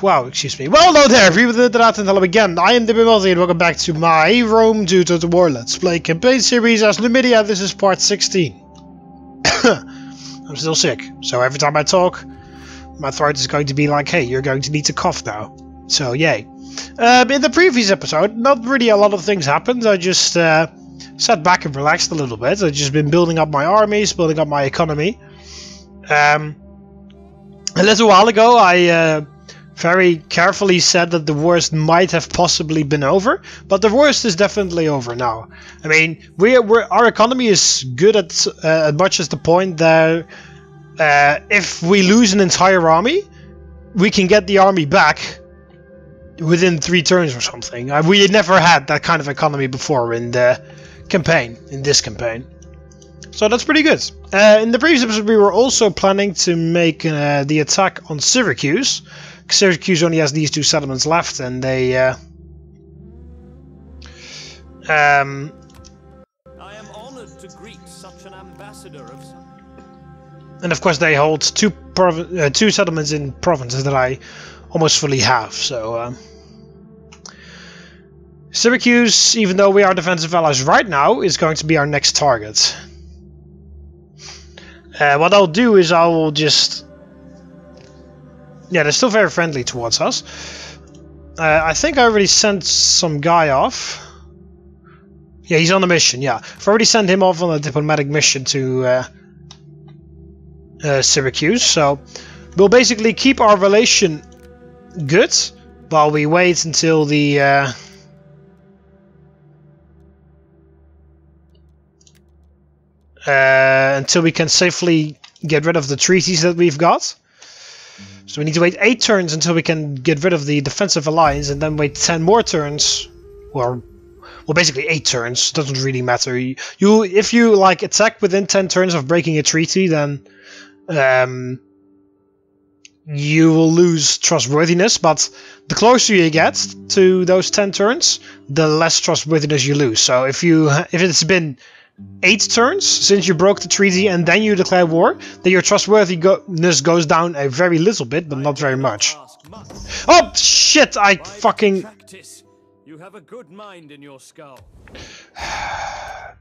Wow, excuse me. Well, hello there, people of the internet, and hello again. I am TheMBmulti, and welcome back to my Rome Due to the War Let's Play campaign series as Numidia. This is part 16. I'm still sick, so every time I talk, my throat is going to be like, hey, you're going to need to cough now. So, yay. In the previous episode, not really a lot of things happened. I just sat back and relaxed a little bit. I've just been building up my armies, building up my economy. A little while ago, I very carefully said that the worst might have possibly been over, but the worst is definitely over now. I mean, our economy is good at much as the point that if we lose an entire army, we can get the army back within 3 turns or something. We had never had that kind of economy before in the campaign, in this campaign. So that's pretty good. In the previous episode we were also planning to make the attack on Syracuse. Syracuse only has these 2 settlements left, and they I am honored to greet such an ambassador of... And of course they hold 2 settlements in provinces that I almost fully have, so Syracuse, even though we are defensive allies right now, is going to be our next target. What I'll do is I will just... Yeah, they're still very friendly towards us. I think I already sent some guy off. Yeah, he's on a mission, yeah. I've already sent him off on a diplomatic mission to Syracuse, so we'll basically keep our relation good while we wait until the... until we can safely get rid of the treaties that we've got. So we need to wait 8 turns until we can get rid of the defensive alliance, and then wait 10 more turns, or well, basically 8 turns. Doesn't really matter. If you like attack within 10 turns of breaking a treaty, then you will lose trustworthiness. But the closer you get to those 10 turns, the less trustworthiness you lose. So if it's been 8 turns since you broke the treaty and then you declare war, then your trustworthiness goes down a very little bit, but not very much. Oh shit! I fucking... You have a good mind in your skull.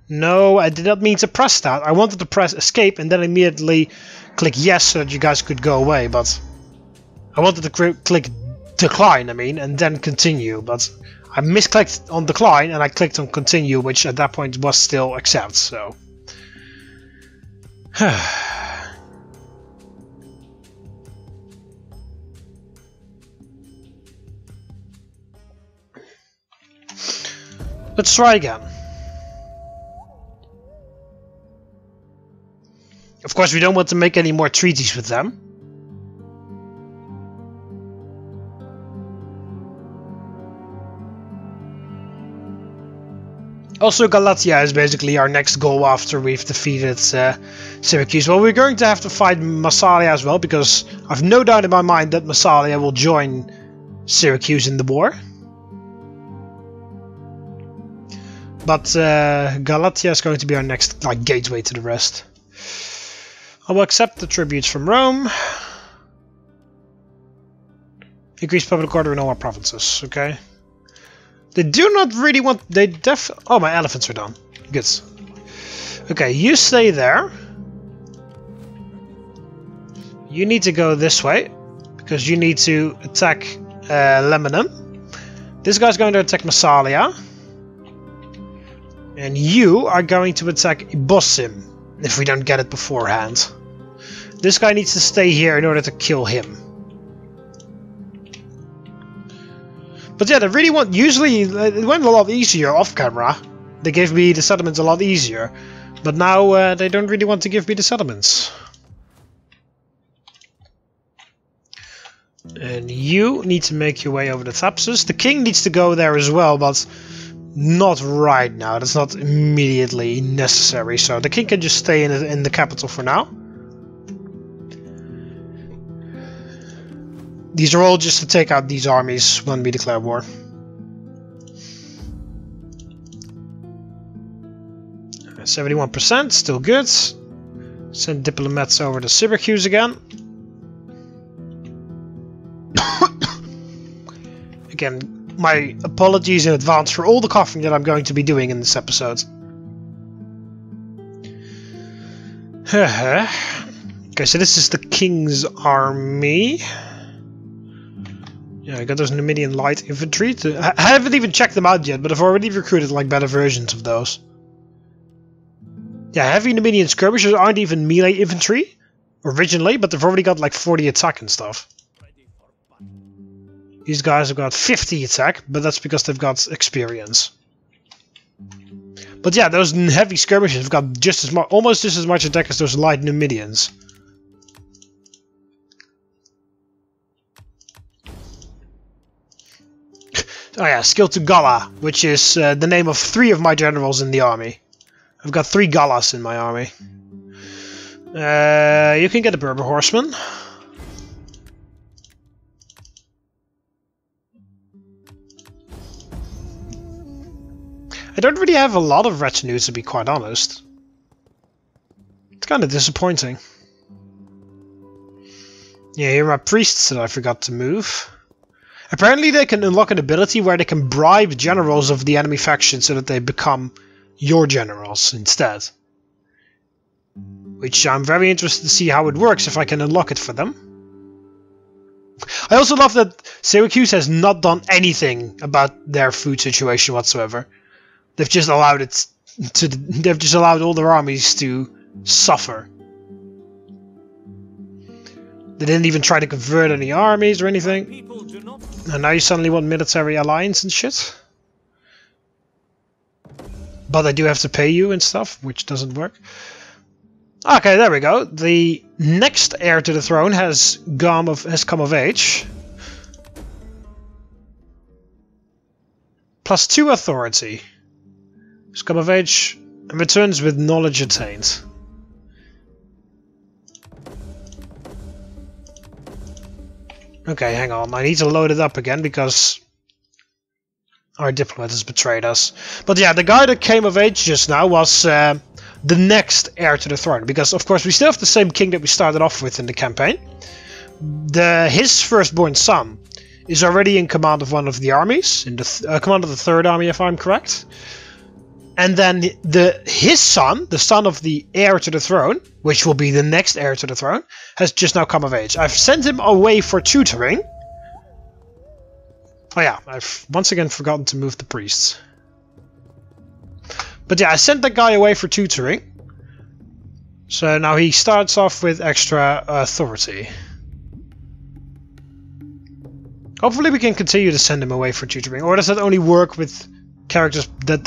No, I did not mean to press that. I wanted to press escape and then immediately click yes so that you guys could go away, but I wanted to click decline, and then continue, but I misclicked on decline and I clicked on continue, which at that point was still accept, so... Let's try again. Of course, we don't want to make any more treaties with them. Also, Galatia is basically our next goal after we've defeated Syracuse. Well, we're going to have to fight Massalia as well, because I've no doubt in my mind that Massalia will join Syracuse in the war. But Galatia is going to be our next gateway to the rest. I will accept the tributes from Rome. Increase public order in all our provinces, okay. They do not really want... Oh, my elephants are done. Good. Okay, you stay there. You need to go this way, because you need to attack Lebanon. This guy's going to attack Massalia. And you are going to attack Bosim, if we don't get it beforehand. This guy needs to stay here in order to kill him. But yeah, they really want... Usually, it went a lot easier off camera. They gave me the settlements a lot easier. But now, they don't really want to give me the settlements. And you need to make your way over the Thapsus. The king needs to go there as well, but not right now. That's not immediately necessary. So the king can just stay in the capital for now. These are all just to take out these armies when we declare war. Uh, 71%, still good. Send diplomats over to Syracuse again. again, my apologies in advance for all the coughing that I'm going to be doing in this episode. Okay, so this is the King's army. Yeah, I got those Numidian light infantry. I haven't even checked them out yet, but I've already recruited like better versions of those. Yeah, heavy Numidian skirmishers aren't even melee infantry originally, but they've already got like 40 attack and stuff. These guys have got 50 attack, but that's because they've got experience. But yeah, those heavy skirmishers have got just as much, almost just as much attack as those light Numidians. Oh yeah, skill to Gala, which is the name of 3 of my generals in the army. I've got 3 Galas in my army. You can get a Berber horseman. I don't really have a lot of retinues, to be quite honest. It's kind of disappointing. Yeah, here are my priests that I forgot to move. Apparently they can unlock an ability where they can bribe generals of the enemy faction so that they become your generals instead. Which I'm very interested to see how it works if I can unlock it for them. I also love that Syracuse has not done anything about their food situation whatsoever. They've just allowed it to. They've just allowed all their armies to suffer. They didn't even try to convert any armies or anything. And now you suddenly want military alliance and shit. But I do have to pay you and stuff, which doesn't work. Okay, there we go. The next heir to the throne has come of age. +2 authority. Has come of age and returns with knowledge attained. Okay, hang on. I need to load it up again because our diplomat has betrayed us. But yeah, the guy that came of age just now was the next heir to the throne. Because, of course, we still have the same king that we started off with in the campaign. His firstborn son is already in command of one of the armies. In the command of the 3rd army, if I'm correct. And then his son, the son of the heir to the throne, which will be the next heir to the throne, has just now come of age. I've sent him away for tutoring. Oh yeah, I've once again forgotten to move the priests. But yeah, I sent that guy away for tutoring. So now he starts off with extra authority. Hopefully we can continue to send him away for tutoring. Or does that only work with characters that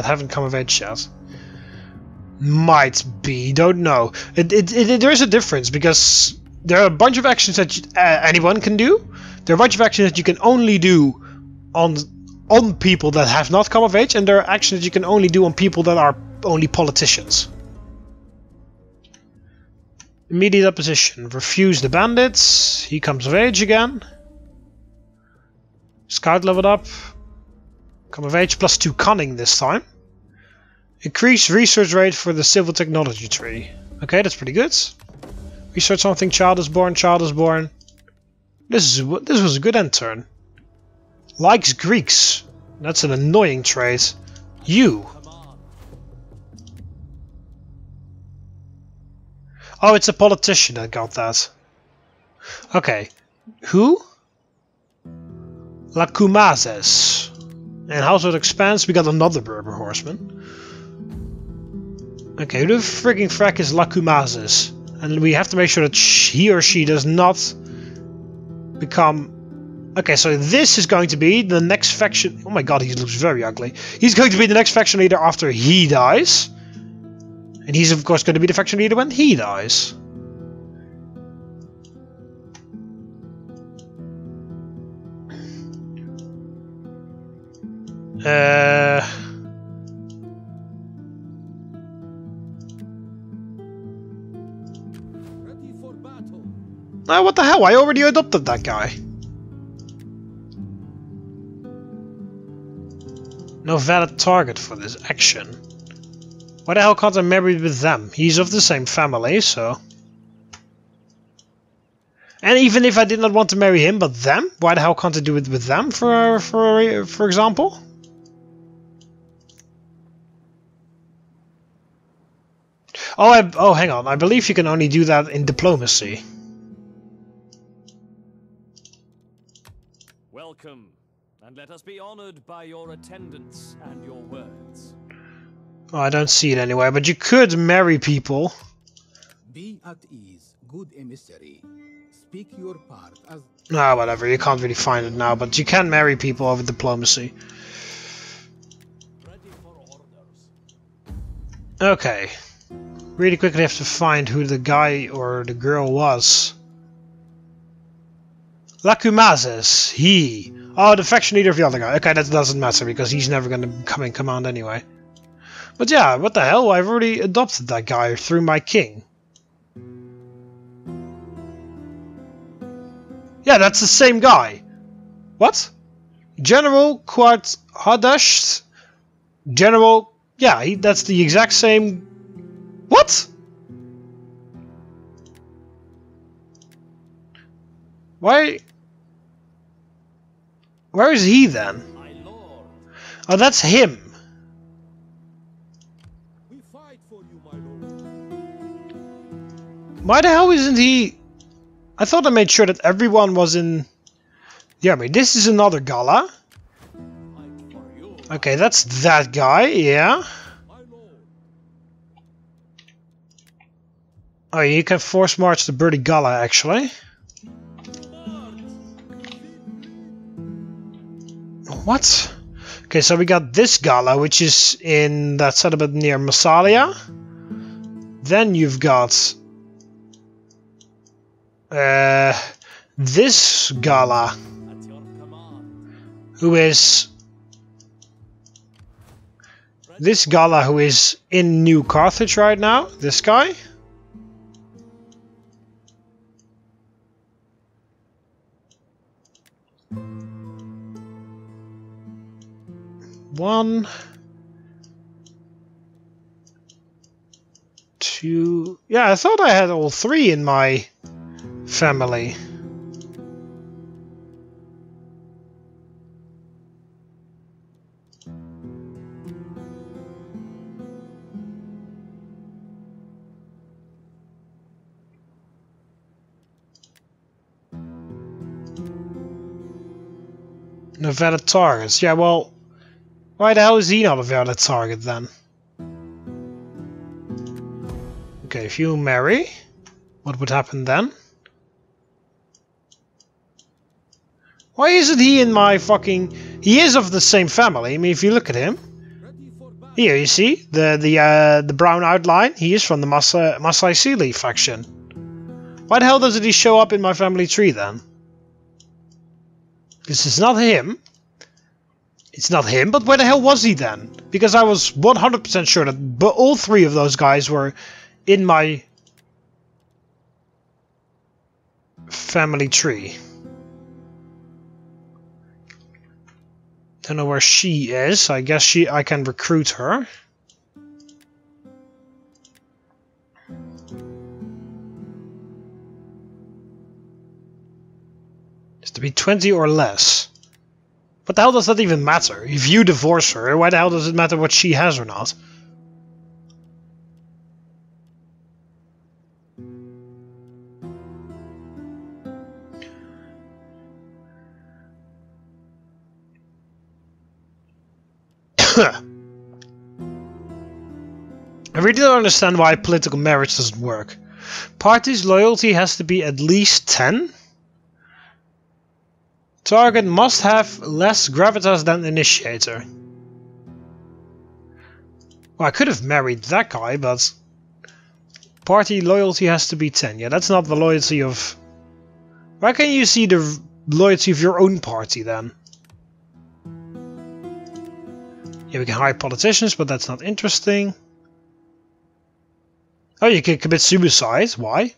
haven't come of age yet? Might be, don't know. There is a difference because there are a bunch of actions that anyone can do. There are a bunch of actions that you can only do on people that have not come of age, and there are actions that you can only do on people that are only politicians. Immediate opposition. Refuse the bandits. He comes of age again. Scout leveled up. Come of age +2 cunning this time. Increase research rate for the civil technology tree. Okay, that's pretty good. Research something. Child is born. Child is born. This was a good end turn. Likes Greeks. That's an annoying trait. You. Oh, it's a politician that got that. Okay. Who? Lacumazes. And household expands, we got another Berber horseman. Okay, who the frigging frack is Lacumazes? And we have to make sure that he or she does not become... Okay, so this is going to be the next faction... Oh my god, he looks very ugly. He's going to be the next faction leader after he dies. And he's of course going to be the faction leader when he dies. Oh, what the hell? I already adopted that guy. No valid target for this action. Why the hell can't I marry with them? He's of the same family, so... And even if I did not want to marry him, but them, why the hell can't I do it with them, for example? Oh, hang on. I believe you can only do that in diplomacy. Welcome, and let us be honored by your attendance and your words. Oh, I don't see it anywhere, but you could marry people. Be at ease, good emissary. Speak your part as... Ah, whatever. You can't really find it now, but you can marry people over diplomacy. Ready for orders. Okay. Really quickly have to find who the guy or the girl was. Lacumazes. He. Oh, the faction leader of the other guy. Okay, that doesn't matter because he's never going to come in command anyway. But yeah, what the hell? I've already adopted that guy through my king. Yeah, that's the same guy. What? General Quart Hadash. General. Yeah, that's the exact same. What? Why? Where is he then? My lord. Oh, that's him. We fight for you, my lord. Why the hell isn't he? I thought I made sure that everyone was in the army. This is another Gala. Fight for you. Okay, that's that guy, yeah. My lord. Oh, you can force march the Birdie Gala, actually. What? Okay, so we got this Gala, which is in that settlement near Massalia. Then you've got this Gala, At your command. who is this Gala, who is in New Carthage right now. This guy. One, two. Yeah, I thought I had all three in my family. No valid targets. Yeah, well, why the hell is he not a valid target then? Okay, if you marry, what would happen then? Why isn't he in my fucking... He is of the same family. I mean, if you look at him. Ready for battle. Here, you see? The brown outline. He is from the Masaesyli faction. Why the hell doesn't he show up in my family tree then? This is not him. It's not him, but where the hell was he then? Because I was 100% sure that all three of those guys were in my family tree. Don't know where she is. I guess I can recruit her. It's to be 20 or less. What the hell does that even matter? If you divorce her, why the hell does it matter what she has or not? I really don't understand why political marriage doesn't work. Party's loyalty has to be at least 10. Target must have less gravitas than initiator. Well, I could have married that guy, but party loyalty has to be 10. Yeah, that's not the loyalty of... Why can't you see the loyalty of your own party then? Yeah, we can hire politicians, but that's not interesting. Oh, you can commit suicide. Why?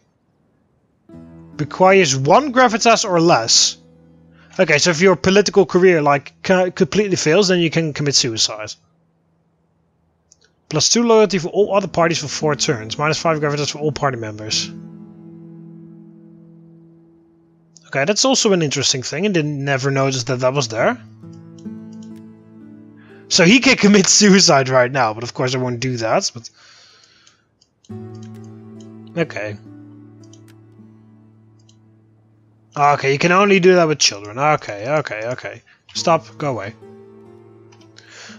Requires 1 gravitas or less. Okay, so if your political career like completely fails, then you can commit suicide. Plus 2 loyalty for all other parties for 4 turns. Minus 5 gravitas for all party members. Okay, that's also an interesting thing. I didn't never notice that that was there. So he can commit suicide right now, but of course I won't do that. But okay. Okay, you can only do that with children. Okay. Stop, go away.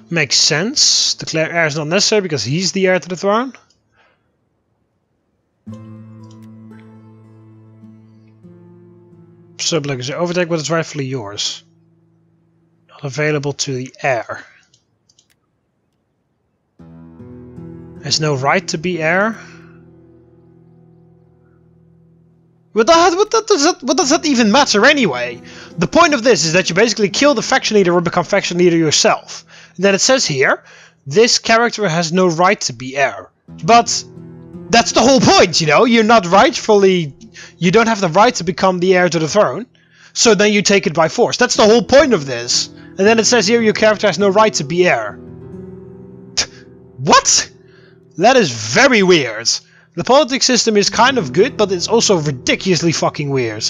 Makes sense. Declare heir is not necessary because he's the heir to the throne. Sublegacy. Overtake what is rightfully yours. Not available to the heir. Has no right to be heir. What does that even matter anyway? The point of this is that you basically kill the faction leader or become faction leader yourself. And then it says here, this character has no right to be heir. But that's the whole point, you know? You're not rightfully... You don't have the right to become the heir to the throne. So then you take it by force. That's the whole point of this. And then it says here, your character has no right to be heir. What? That is very weird. The politics system is kind of good, but it's also ridiculously fucking weird.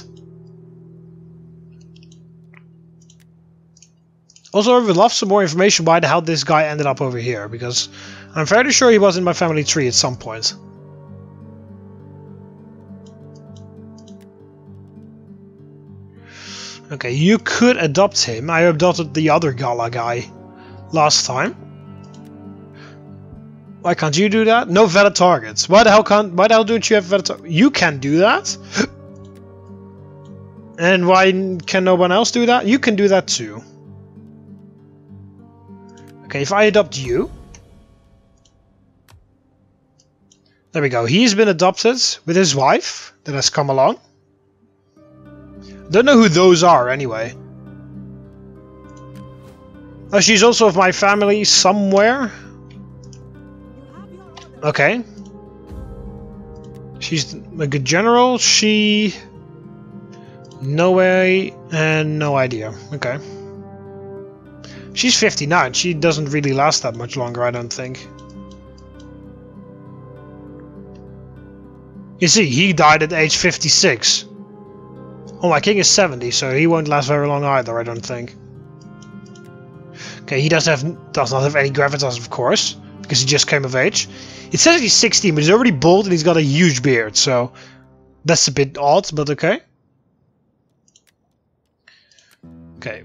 Also, I would love some more information why the hell this guy ended up over here, because I'm fairly sure he was in my family tree at some point. Okay, you could adopt him. I adopted the other Gala guy last time. Why can't you do that? No valid targets. Why the hell don't you have valid targets? You can do that. And why can no one else do that? You can do that too. Okay, if I adopt you. There we go. He's been adopted with his wife that has come along. Don't know who those are anyway. Oh, she's also of my family somewhere. Okay. She's a good general. She... No way and no idea. Okay. She's 59. She doesn't really last that much longer, I don't think. You see, he died at age 56. Oh, my king is 70, so he won't last very long either, I don't think. Okay, he does not have any gravitas, of course, because he just came of age. It says he's 16, but he's already bald and he's got a huge beard, so that's a bit odd, but okay. Okay.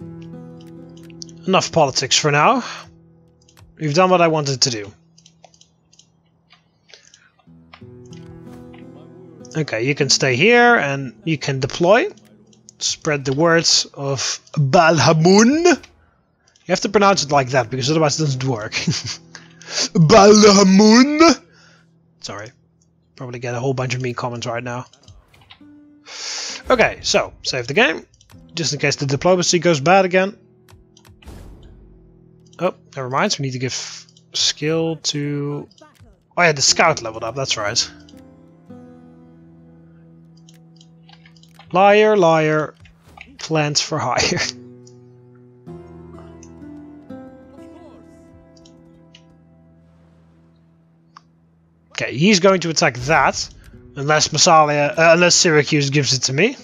Enough politics for now. We've done what I wanted to do. Okay, you can stay here and you can deploy. Spread the words of Balhamun. You have to pronounce it like that because otherwise it doesn't work. Balhamun. Sorry. Probably get a whole bunch of mean comments right now. Okay, so save the game. Just in case the diplomacy goes bad again. Oh, never mind. We need to give skill to... Oh yeah, the scout leveled up. That's right. Liar, liar, plans for hire. Okay, he's going to attack that, unless unless Syracuse gives it to me,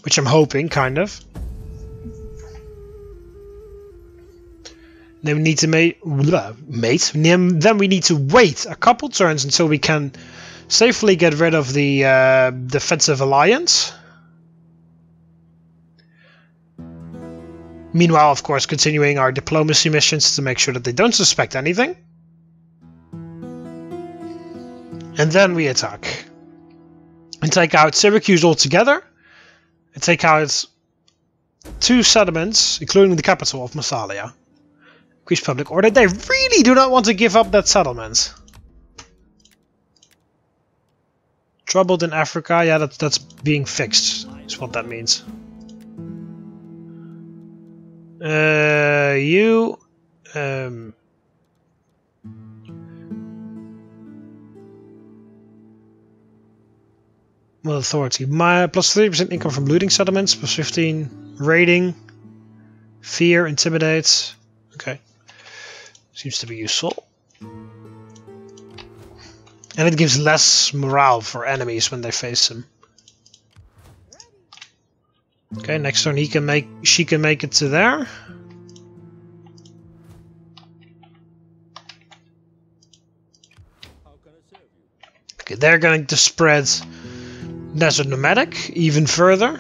which I'm hoping, kind of. Then we need to Then we need to wait a couple turns until we can safely get rid of the defensive alliance. Meanwhile, of course, continuing our diplomacy missions to make sure that they don't suspect anything. And then we attack. And take out Syracuse altogether. And take out 2 settlements, including the capital of Massalia. Increase public order. They really do not want to give up that settlement. Troubled in Africa, yeah, that's being fixed, is what that means. Well, authority. My plus 30% income from looting settlements, plus 15 raiding, fear, intimidate. Okay, seems to be useful. And it gives less morale for enemies when they face them. Okay, next turn she can make it to there. Okay, they're going to spread Desert Nomadic even further.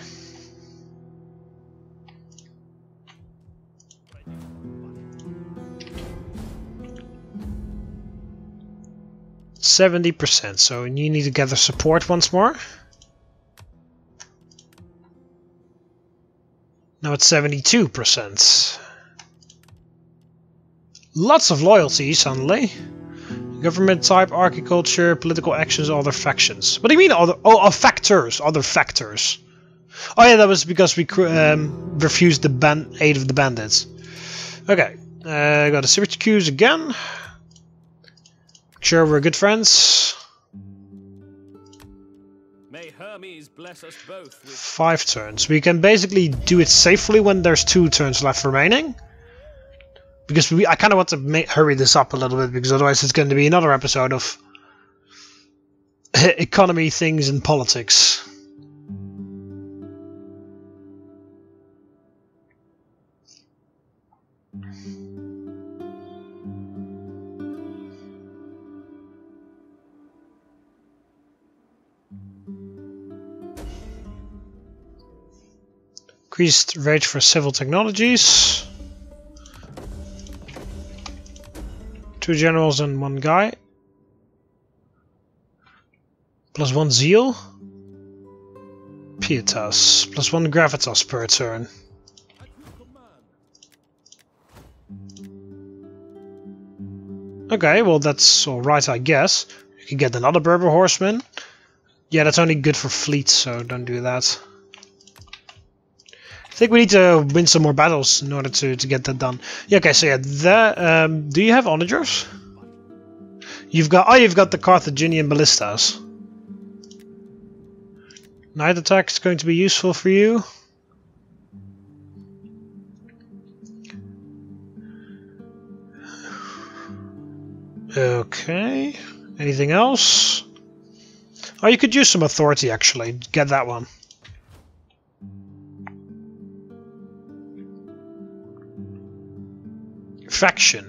%, so you need to gather support once more. Now it's 72%. Lots of loyalty suddenly. Government type, agriculture, political actions, other factions. What do you mean other? Oh, factors. Other factors. Oh yeah, that was because we refused the aid of the bandits. Okay, got the Syracuse again. Sure, we're good friends. May Hermes bless us both with 5 turns. We can basically do it safely when there's 2 turns left remaining. Because I kind of want to hurry this up a little bit, because otherwise it's going to be another episode of economy, things, and politics. Increased rate for civil technologies. 2 generals and 1 guy. +1 zeal. Pietas. +1 gravitas per turn. Okay, well that's alright, I guess. You can get another Berber horseman. Yeah, that's only good for fleets, so don't do that. I think we need to win some more battles in order to get that done. Yeah, okay, so yeah, do you have onagers? You've got the Carthaginian ballistas. Night attack is going to be useful for you. Okay. Anything else? Oh, you could use some authority actually. Get that one. Faction.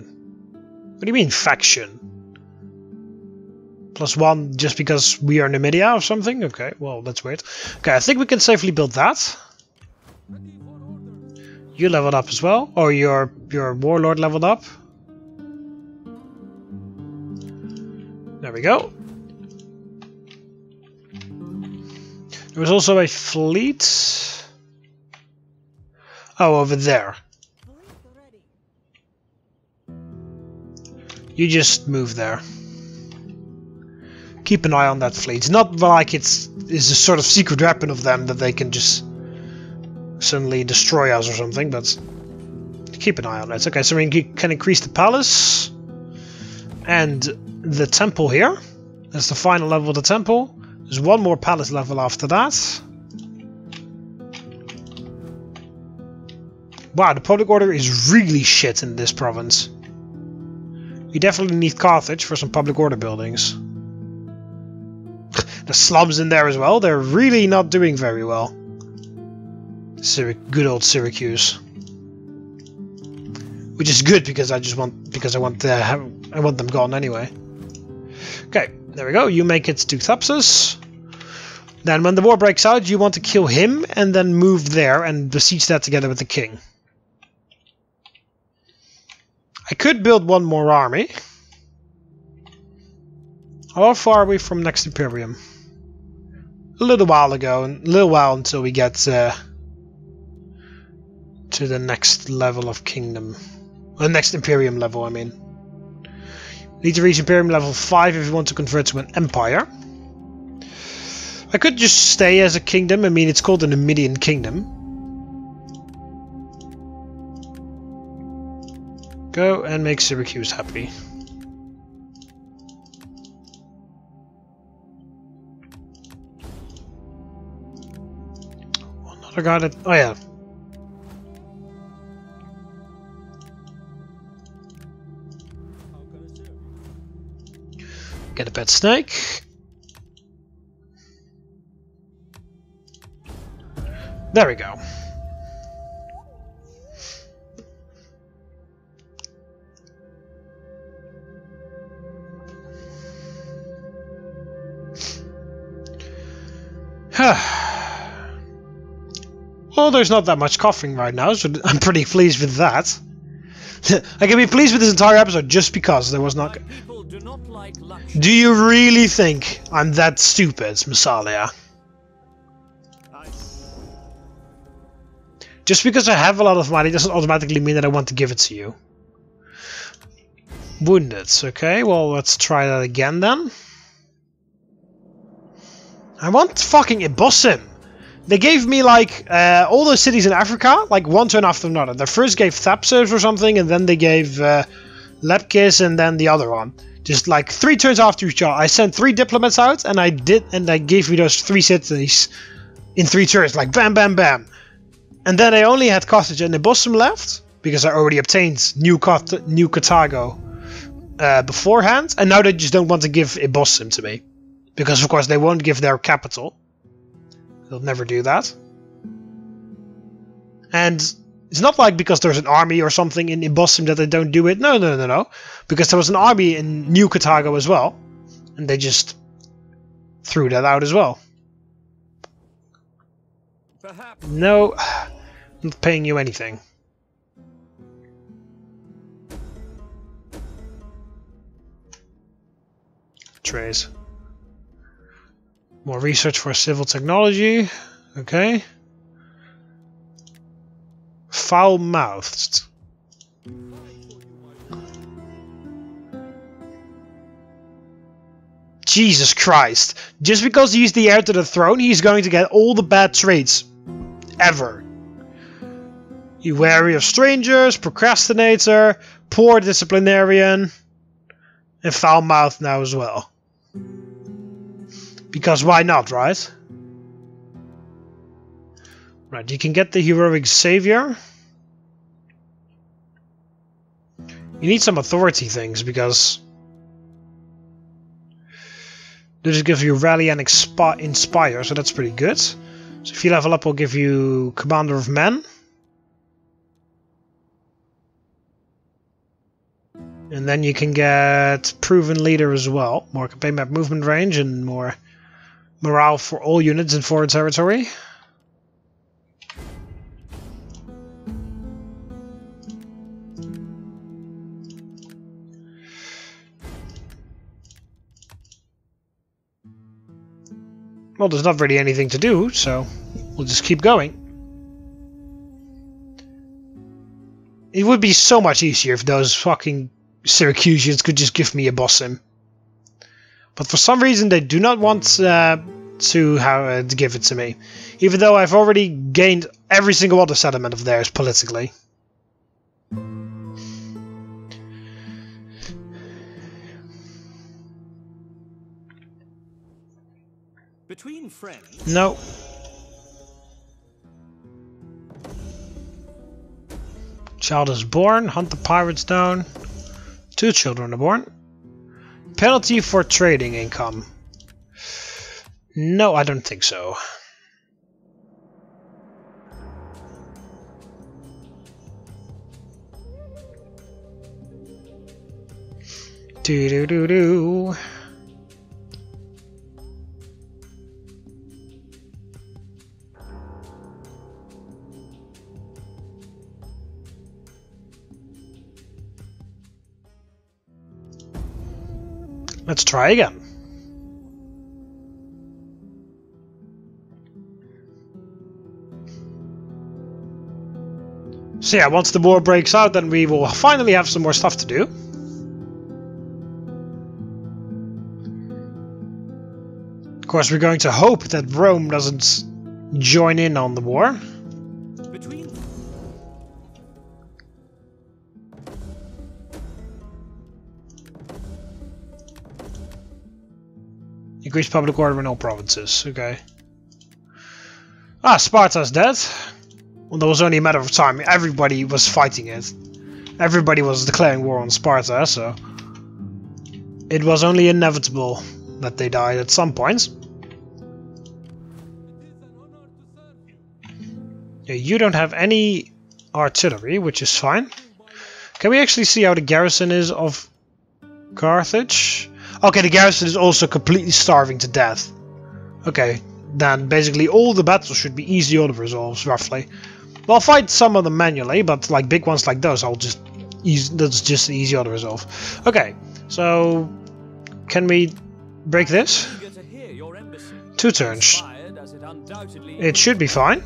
What do you mean faction? +1 just because we are Numidia or something? Okay, well that's weird. Okay, I think we can safely build that. You leveled up as well, or your warlord leveled up. There we go. There was also a fleet. Oh, over there. You just move there. Keep an eye on that fleet. It's not like it's a sort of secret weapon of them that they can just suddenly destroy us or something, but keep an eye on it. Okay, so we can increase the palace and the temple here. That's the final level of the temple. There's 1 more palace level after that. Wow, the public order is really shit in this province. We definitely need Carthage for some public order buildings. The slums in there as well, they're really not doing very well. Good old Syracuse. Which is good because I want them gone anyway. Okay, there we go. You make it to Thapsus. Then when the war breaks out, you want to kill him and then move there and besiege that together with the king. I could build 1 more army. How far are we from next Imperium? A little while ago, and a little while until we get to the next level of kingdom. The next Imperium level, I mean. You need to reach Imperium level 5 if you want to convert to an empire. I could just stay as a kingdom. I mean, it's called the Numidian Kingdom. Go and make Syracuse happy. Another guy that... Oh yeah. Get a pet snake. There we go. Well, there's not that much coughing right now, so I'm pretty pleased with that. I can be pleased with this entire episode just because there was not... Do you really think I'm that stupid, Masaesyli? Just because I have a lot of money doesn't automatically mean that I want to give it to you. Wounded. Okay, well, let's try that again then. I want fucking Ibossim. They gave me like all those cities in Africa, like one turn after another. They first gave Thapsos or something, and then they gave Lepkis, and then the other one. Just like 3 turns after each other. I sent 3 diplomats out, and they gave me those 3 cities in 3 turns, like bam, bam, bam. And then I only had Carthage and Ibossim left because I already obtained New Carthago beforehand, and now they just don't want to give Ibossim to me because, of course, they won't give their capital. They'll never do that. And it's not like because there's an army or something in Ibossim that they don't do it. No, no, no, no. Because there was an army in New Carthago as well. And they just threw that out as well. Perhaps. No, I'm not paying you anything. Trays. More research for civil technology. Okay. Foul-mouthed. Jesus Christ. Just because he's the heir to the throne, he's going to get all the bad traits. Ever. You wary of strangers, procrastinator, poor disciplinarian, and foul-mouthed now as well. Because why not, right? Right, you can get the heroic savior. You need some authority things because they just give you rally and inspire, so that's pretty good. So if you level up, we'll give you commander of men. And then you can get proven leader as well. More campaign map movement range and more morale for all units in foreign territory. Well, there's not really anything to do, so we'll just keep going. It would be so much easier if those fucking Syracusans could just give me Ibossim. But for some reason they do not want to give it to me. Even though I've already gained every single other settlement of theirs politically. Between friends? No. Child is born. Hunt the pirates down. 2 children are born. Penalty for trading income. No, I don't think so. Do-do-do-do. Let's try again. So yeah, once the war breaks out, then we will finally have some more stuff to do. Of course, we're going to hope that Rome doesn't join in on the war. Increase public order in all provinces. Okay. Ah, Sparta's dead. Well, that was only a matter of time. Everybody was fighting it. Everybody was declaring war on Sparta, so it was only inevitable that they died at some point. Yeah, you don't have any artillery, which is fine. Can we actually see how the garrison is of Carthage? Okay, the garrison is also completely starving to death. Okay, then basically all the battles should be easy auto resolves, roughly. Well, I'll fight some of them manually, but like big ones like those, I'll just that's just an easy auto resolve. Okay, so can we break this? 2 turns. It should be fine.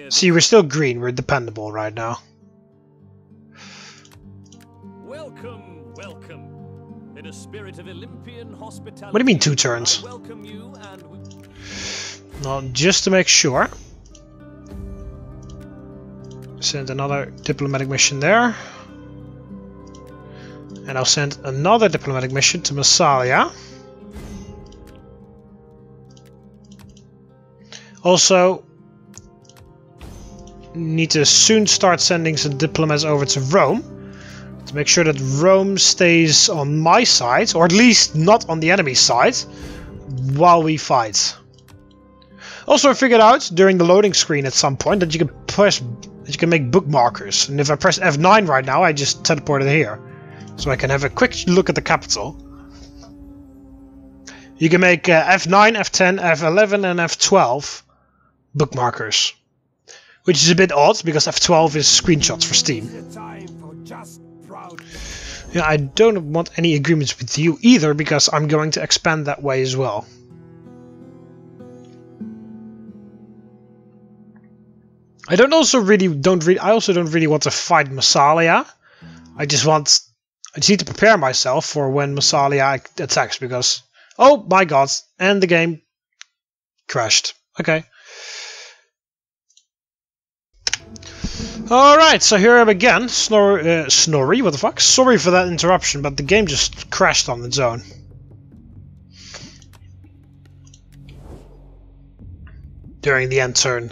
See, we're still green. We're dependable right now. Welcome, welcome. In a spirit of Olympian hospitality. What do you mean 2 turns? Welcome you and Well, just to make sure. Send another diplomatic mission there. And I'll send another diplomatic mission to Massalia. Also, need to soon start sending some diplomats over to Rome to make sure that Rome stays on my side, or at least not on the enemy's side, while we fight. Also, I figured out during the loading screen at some point that you can make bookmarkers, and if I press F9 right now, I just teleported here, so I can have a quick look at the capital. You can make F9, F10, F11, and F12 bookmarkers. Which is a bit odd, because F12 is screenshots for Steam. Yeah, I don't want any agreements with you either, because I'm going to expand that way as well. I also don't really want to fight Massalia. I just need to prepare myself for when Massalia attacks, because oh my god, and the game crashed. Okay. Alright, so here I am again. Snorri, what the fuck? Sorry for that interruption, but the game just crashed on its own. During the end turn.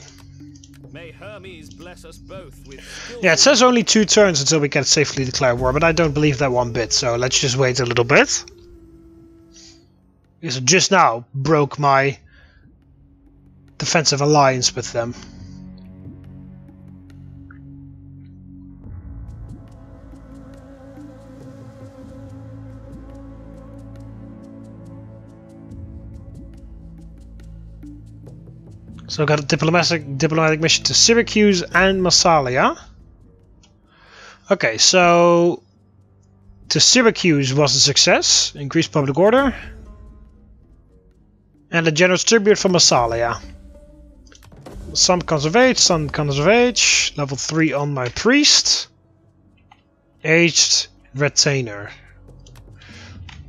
may Hermes bless us both with yeah, it says only 2 turns until we can safely declare war, but I don't believe that one bit, so let's just wait a little bit. Because it just now broke my defensive alliance with them. So I got a diplomatic mission to Syracuse and Massalia. Okay, so to Syracuse was a success, increased public order, and a generous tribute from Massalia. Some conservate, some conservate. Level 3 on my priest. Aged retainer.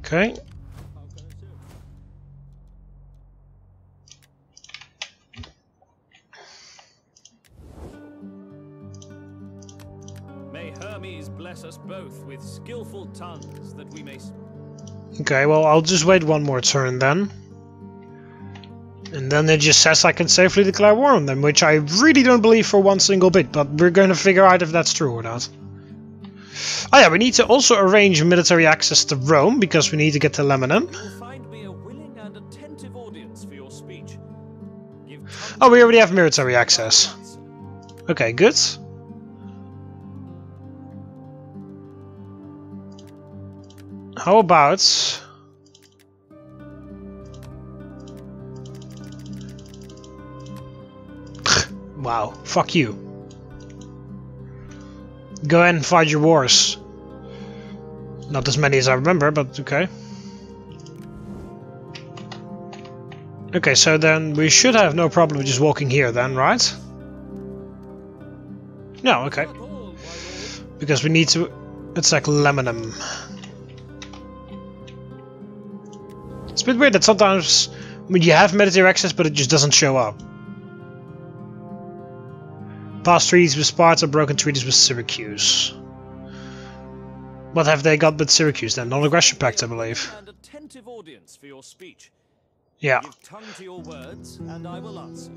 Okay. May Hermes bless us both with skillful tongues that we may... Okay, well, I'll just wait one more turn then. And then it just says I can safely declare war on them, which I really don't believe for one single bit, but we're going to figure out if that's true or not. Oh yeah, we need to also arrange military access to Rome, because we need to get to Lebanon. You will find me a willing and attentive audience for your speech. Oh, we already have military access. Okay, good. How about... Wow, fuck you. Go ahead and fight your wars. Not as many as I remember, but okay. Okay, so then we should have no problem just walking here then, right? No, okay. Because we need to attack Lebanon. It's a bit weird that sometimes you have military access, but it just doesn't show up. Past treaties with Sparta, broken treaties with Syracuse. What have they got with Syracuse then? Non-aggression pact, I believe. And attentive audience for your speech. Yeah. Give tongue to your words, and I will answer.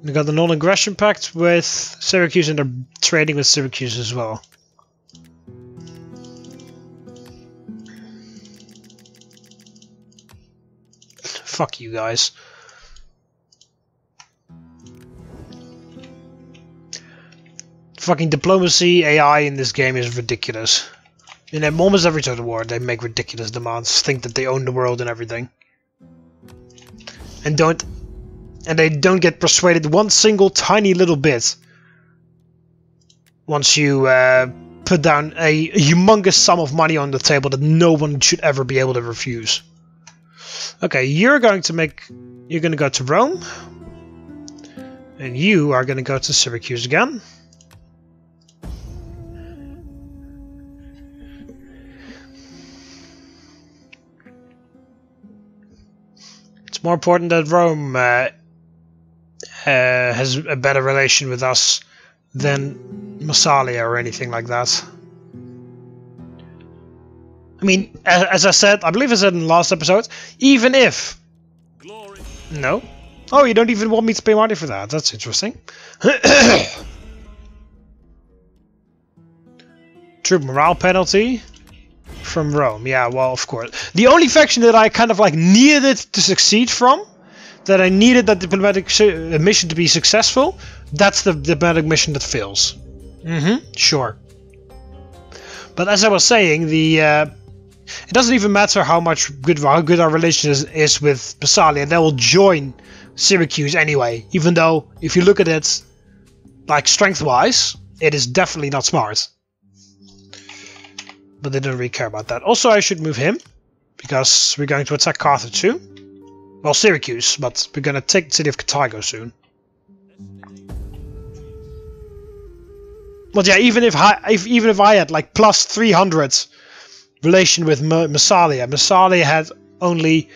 They got the non-aggression pact with Syracuse, and they're trading with Syracuse as well. Fuck you guys. Fucking diplomacy AI in this game is ridiculous. In almost every Total War, they make ridiculous demands, think that they own the world and everything, and they don't get persuaded one single tiny little bit. Once you put down a humongous sum of money on the table that no one should ever be able to refuse. Okay, you're going to go to Rome, and you are going to go to Syracuse again. It's more important that Rome has a better relation with us than Masaesyli or anything like that. I mean, as I said, I believe I said in the last episode, even if... Glory. No? Oh, you don't even want me to pay money for that. That's interesting. Troop morale penalty from Rome. Yeah, well, of course. The only faction that I kind of like needed to succeed from, that I needed that diplomatic mission to be successful, that's the diplomatic mission that fails. Sure. But as I was saying, it doesn't even matter how good our relationship is with Masaesyli, they will join Syracuse anyway. Even though, if you look at it, like strength-wise, it is definitely not smart. But they don't really care about that. Also, I should move him, because we're going to attack Carthage soon. Well, Syracuse, but we're going to take the city of Carthago soon. But yeah, even if I had like plus 300 relation with Masaesyli had only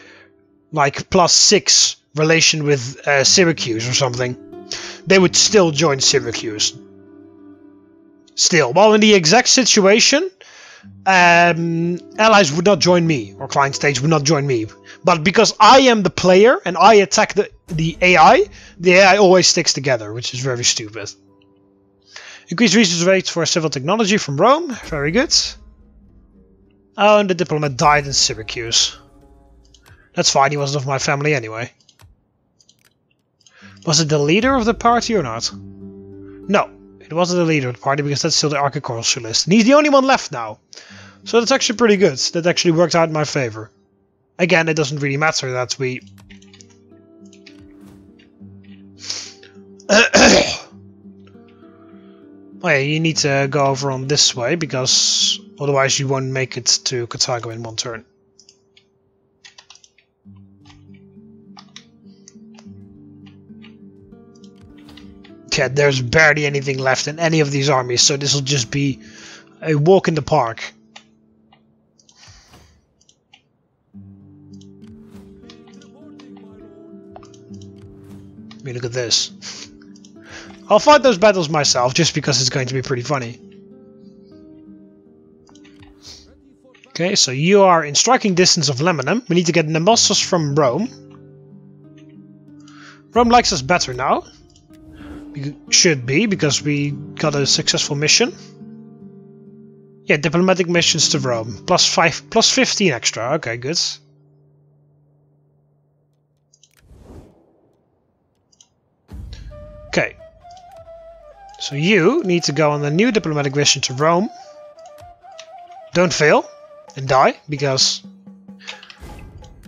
like plus 6 relation with Syracuse or something, they would still join Syracuse. Still, well, in the exact situation, allies would not join me, or client stage would not join me. But because I am the player and I attack the AI always sticks together, which is very stupid. Increased research rates for civil technology from Rome. Very good. Oh, and the diplomat died in Syracuse. That's fine, he wasn't of my family anyway. Was it the leader of the party or not? No, it wasn't the leader of the party because that's still the archiconsulist. And he's the only one left now. So that's actually pretty good. That actually worked out in my favor. Again, it doesn't really matter that we... Oh yeah, you need to go over on this way, because otherwise you won't make it to Carthago in one turn. Yeah, there's barely anything left in any of these armies, so this will just be a walk in the park. I mean, look at this. I'll fight those battles myself, just because it's going to be pretty funny. Okay, so you are in striking distance of Lebanon. We need to get Nemesis from Rome. Rome likes us better now. We should be, because we got a successful mission. Yeah, diplomatic missions to Rome. Plus 15 extra. Okay, good. Okay. So you need to go on a new diplomatic mission to Rome. Don't fail and die, because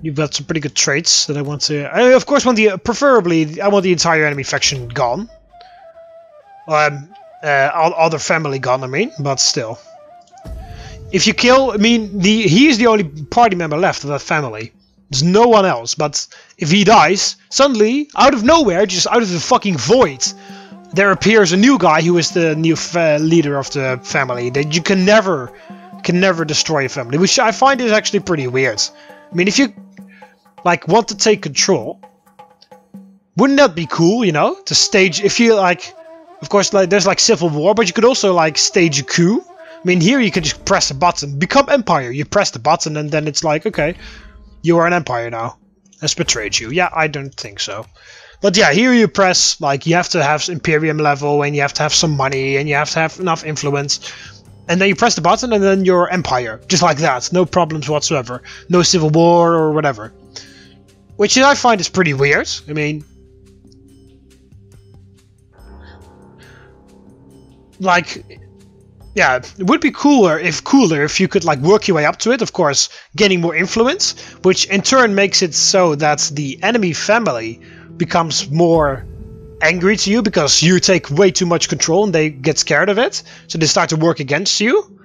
you've got some pretty good traits that I want to... I of course want preferably I want the entire enemy faction gone. Other family gone, I mean, but still. If you kill, I mean, he is the only party member left of that family. There's no one else, but if he dies, suddenly, out of nowhere, just out of the fucking void, there appears a new guy who is the new leader of the family. That you can never destroy a family, which I find is actually pretty weird. I mean, if you like want to take control, wouldn't that be cool, you know, to stage? If you like, of course, like there's like civil war, but you could also like stage a coup. I mean, here you can just press a button, become empire. You press the button, and then it's like, okay, you are an empire now. Has betrayed you. Yeah, I don't think so. But yeah, here you press, like, you have to have Imperium level, and you have to have some money, and you have to have enough influence. And then you press the button, and then you're empire. Just like that. No problems whatsoever. No civil war or whatever. Which I find is pretty weird. I mean... like, yeah, it would be cooler if you could like work your way up to it, of course, gaining more influence, which in turn makes it so that the enemy family becomes more angry to you because you take way too much control and they get scared of it, so they start to work against you.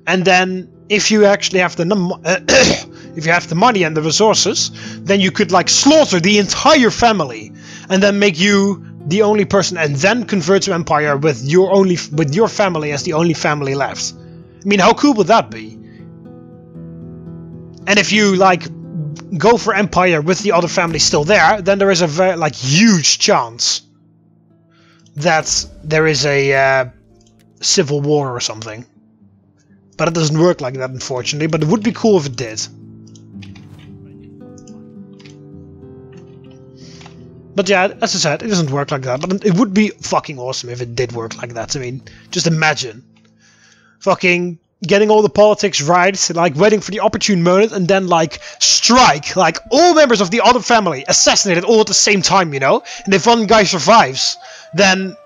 And then if you actually have the if you have the money and the resources, then you could like slaughter the entire family and then make you the only person, and then convert to Empire with your family as the only family left. I mean, how cool would that be? And if you like go for Empire with the other family still there, then there is a very like huge chance that there is a civil war or something. But it doesn't work like that, unfortunately. But it would be cool if it did. But yeah, as I said, it doesn't work like that. But it would be fucking awesome if it did work like that. I mean, just imagine. Fucking getting all the politics right, like waiting for the opportune moment, and then like strike, like all members of the other family assassinated all at the same time, you know? And if one guy survives, then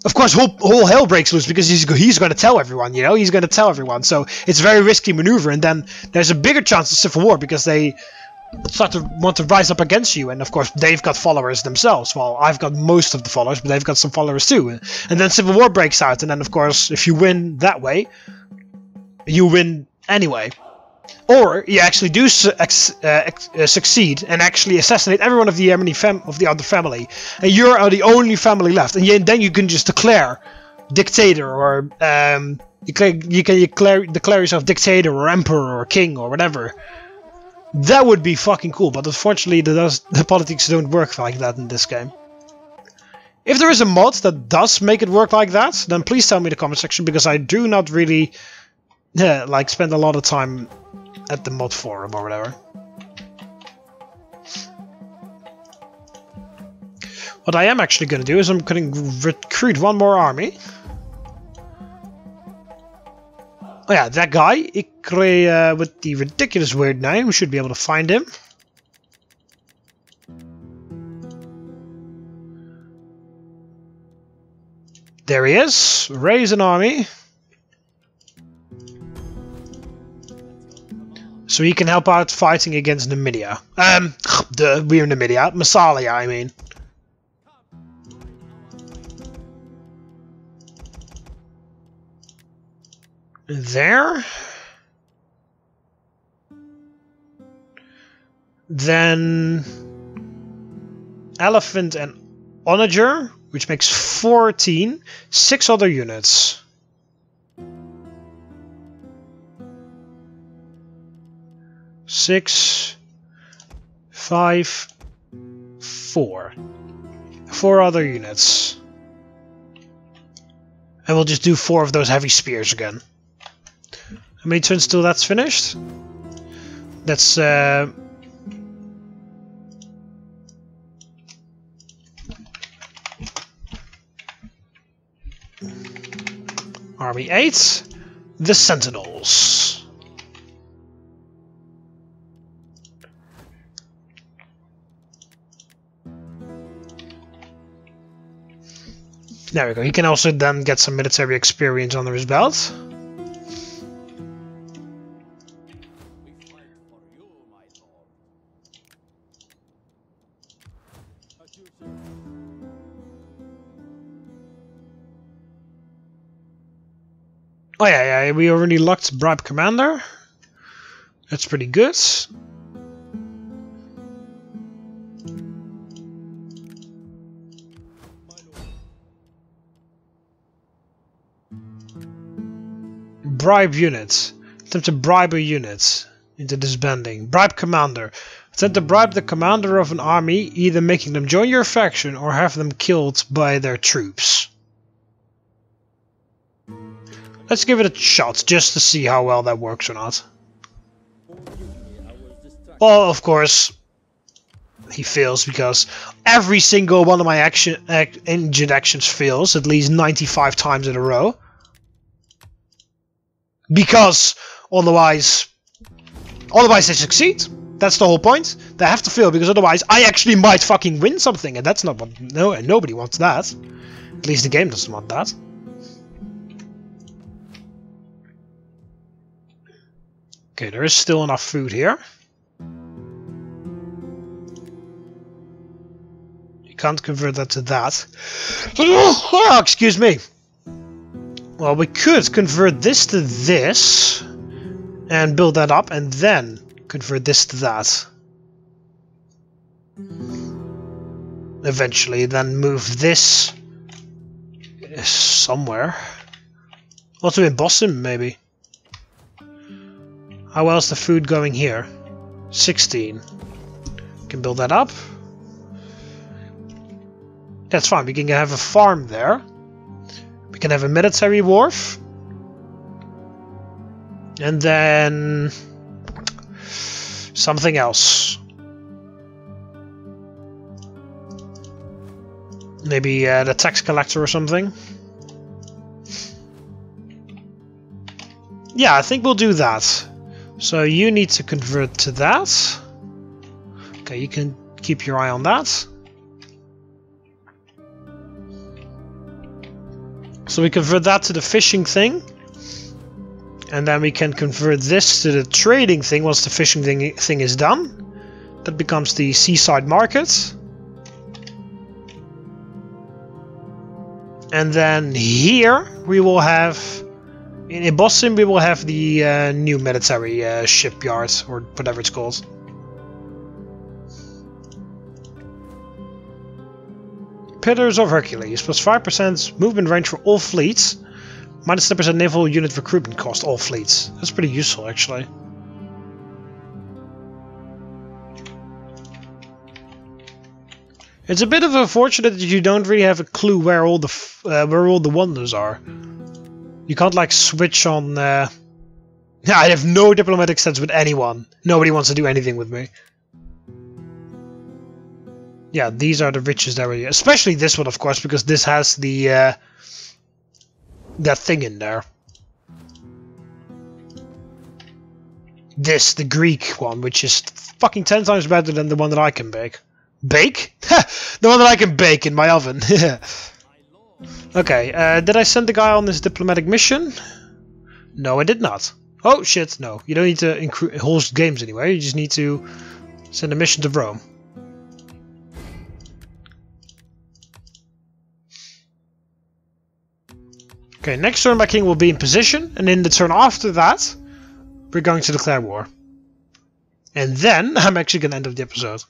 of course whole hell breaks loose because he's going to tell everyone, you know? He's going to tell everyone. So it's a very risky maneuver, and then there's a bigger chance of civil war because they start to want to rise up against you, and of course they've got followers themselves. Well, I've got most of the followers, but they've got some followers too, and then civil war breaks out, and then of course if you win that way, you win anyway. Or you actually do succeed and actually assassinate everyone of the other family, and you're the only family left, and then you can just declare dictator, or you can declare yourself dictator or emperor or king or whatever. That would be fucking cool, but unfortunately the politics don't work like that in this game. If there is a mod that does make it work like that, then please tell me in the comment section, because I do not really like spend a lot of time at the mod forum or whatever. What I am actually going to do is I'm going to recruit one more army. Oh yeah, that guy, Ikre, with the ridiculous weird name, we should be able to find him. There he is, raise an army. So he can help out fighting against Numidia. We're Numidia, Masaesyli, I mean. There. Then Elephant and Onager, which makes 14. 6 other units. Six, 5, 4. 4 other units. And we'll just do 4 of those heavy spears again. How many turns till that's finished? That's Army 8, the Sentinels. There we go. He can also then get some military experience under his belt. Oh yeah, we already locked Bribe Commander. That's pretty good. Bribe units. Attempt to bribe a unit into disbanding. Bribe Commander. Attempt to bribe the commander of an army, either making them join your faction or have them killed by their troops. Let's give it a shot, just to see how well that works or not. Well, of course, he fails because every single one of my engine actions fails at least 95 times in a row. Because otherwise they succeed. That's the whole point. They have to fail because otherwise I actually might fucking win something, and that's not what nobody wants that. At least the game doesn't want that. Okay, there is still enough food here. You can't convert that to that. Oh, excuse me. Well, we could convert this to this and build that up and then convert this to that. Eventually, then move this somewhere. Also in Boston, maybe. How well is the food going here? 16. Can build that up. That's fine. We can have a farm there. We can have a military wharf. And then something else. Maybe the tax collector or something. Yeah, I think we'll do that. So you need to convert to that. Okay, you can keep your eye on that. So we convert that to the fishing thing. And then we can convert this to the trading thing once the fishing thing is done. That becomes the seaside market. And then here we will have, in Boston we will have the new military shipyard, or whatever it's called. Pillars of Hercules, plus 5% movement range for all fleets, minus 10% naval unit recruitment cost, all fleets. That's pretty useful actually. It's a bit of unfortunate that you don't really have a clue where all the wonders are. You can't like switch on. I have no diplomatic sense with anyone. Nobody wants to do anything with me. Yeah, these are the richest area, especially this one, of course, because this has the that thing in there. This, the Greek one, which is fucking 10 times better than the one that I can bake. Bake? The one that I can bake in my oven. Okay, did I send the guy on this diplomatic mission? No, I did not. Oh shit, no. You don't need to host games anyway, you just need to send a mission to Rome. Okay, next turn my king will be in position, and in the turn after that, we're going to declare war. And then I'm actually going to end up the episode.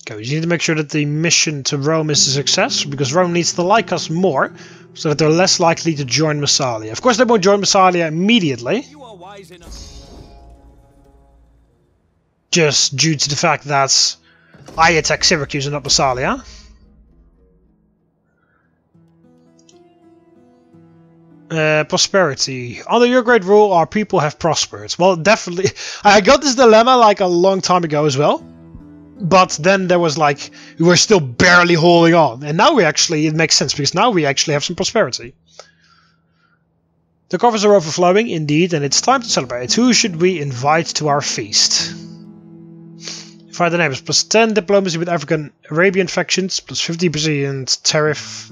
Okay, we just need to make sure that the mission to Rome is a success, because Rome needs to like us more, so that they're less likely to join Masaesyli. Of course they won't join Masaesyli immediately. You are wise enough. Just due to the fact that I attack Syracuse and not Masaesyli. Prosperity. Under your great rule, our people have prospered. Well, definitely. I got this dilemma like a long time ago as well. But then there was like, we were still barely holding on. And now we actually, it makes sense, because now we actually have some prosperity. The coffers are overflowing, indeed, and it's time to celebrate. Who should we invite to our feast? Find the names, plus 10 diplomacy with African Arabian factions, plus 50% tariff.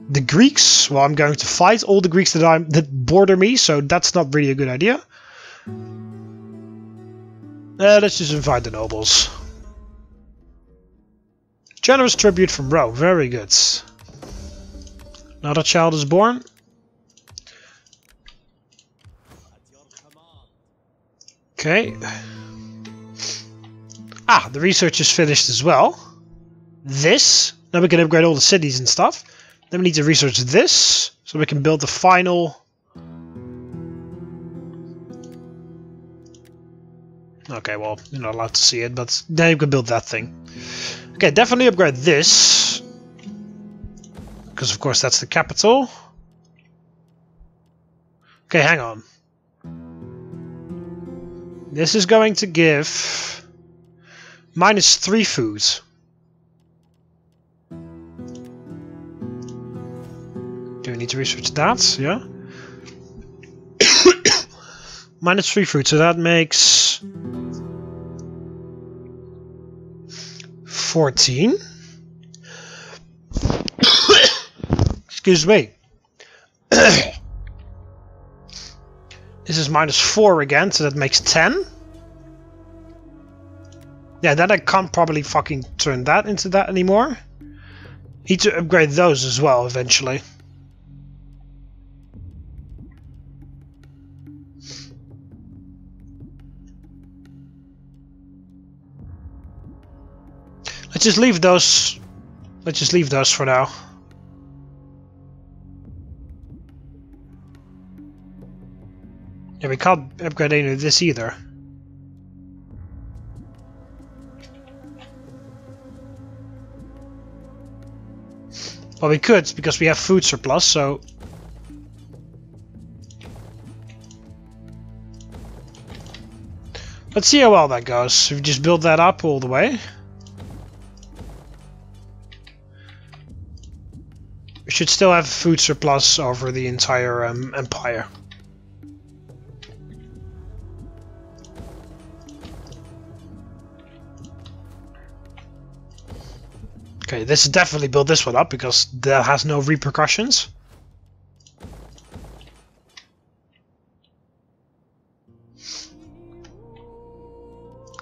The Greeks, well, I'm going to fight all the Greeks that border me, so that's not really a good idea. Let's just invite the nobles. Generous tribute from Rome, very good. Another child is born. Okay. Ah, the research is finished as well. This. Now we can upgrade all the cities and stuff. Then we need to research this, so we can build the final. Okay, well, you're not allowed to see it, but now you can build that thing. Okay, definitely upgrade this. Because of course that's the capital. Okay, hang on. This is going to give -3 food. Do we need to research that? Yeah. -3 food, so that makes 14. Excuse me. This is -4 again, so that makes 10. Yeah, then I can't probably fucking turn that into that anymore. Need to upgrade those as well eventually. Let's just leave those. Let's just leave those for now. Yeah, we can't upgrade any of this either. Well, we could, because we have food surplus, so... Let's see how well that goes. If we just build that up all the way. We should still have food surplus over the entire empire. Okay, this definitely build this one up because that has no repercussions.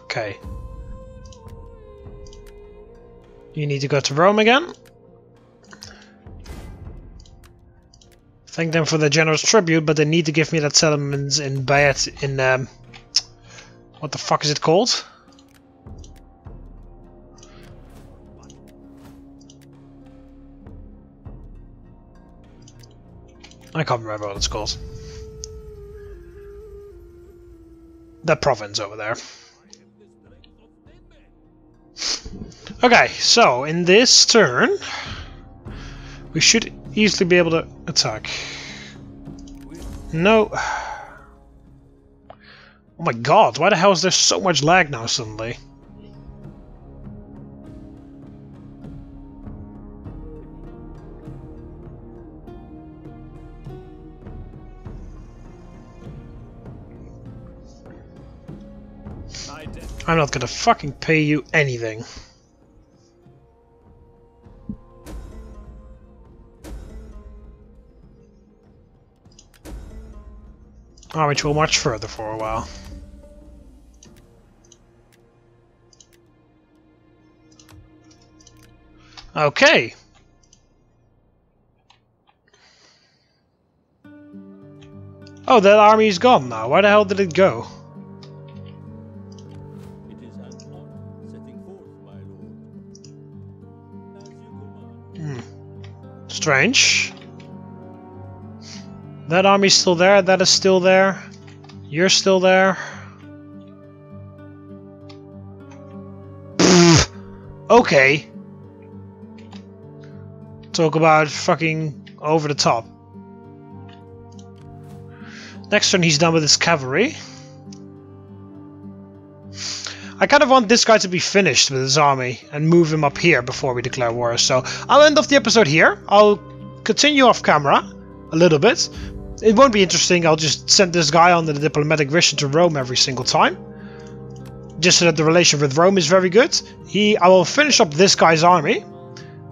Okay. You need to go to Rome again. Thank them for the generous tribute, but they need to give me that settlement in Bayat in what the fuck is it called? I can't remember what it's called. That province over there. Okay, so in this turn we should easily be able to attack. No. Oh my god, why the hell is there so much lag now suddenly? I'm not gonna fucking pay you anything. Which will march further for a while. Okay. Oh, that army is gone now. Where the hell did it go? Strange. That army's still there, that is still there. You're still there. Pfft. Okay. Talk about fucking over the top. Next turn he's done with his cavalry. I kind of want this guy to be finished with his army and move him up here before we declare war. So I'll end off the episode here. I'll continue off camera a little bit. It won't be interesting. I'll just send this guy on the diplomatic mission to Rome every single time. Just so that the relation with Rome is very good. I will finish up this guy's army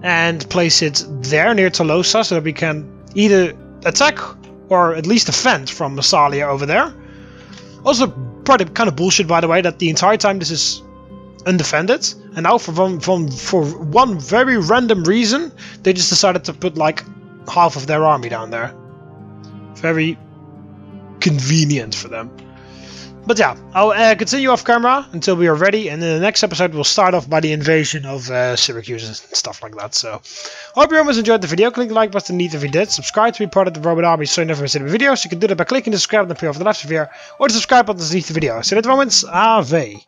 and place it there near Tolosa so that we can either attack or at least defend from Massalia over there. Also, probably kind of bullshit, by the way, that the entire time this is undefended, and now for one very random reason, they just decided to put like half of their army down there. Very convenient for them. But yeah, I'll continue off camera until we are ready, and in the next episode we'll start off by the invasion of Syracuse and stuff like that. So, I hope you almost enjoyed the video. Click the like button if you did. Subscribe to be part of the Roman Army so you never miss any videos. You can do that by clicking the subscribe button up here over the left of here, or the subscribe button underneath the video. So at the moment, Ave.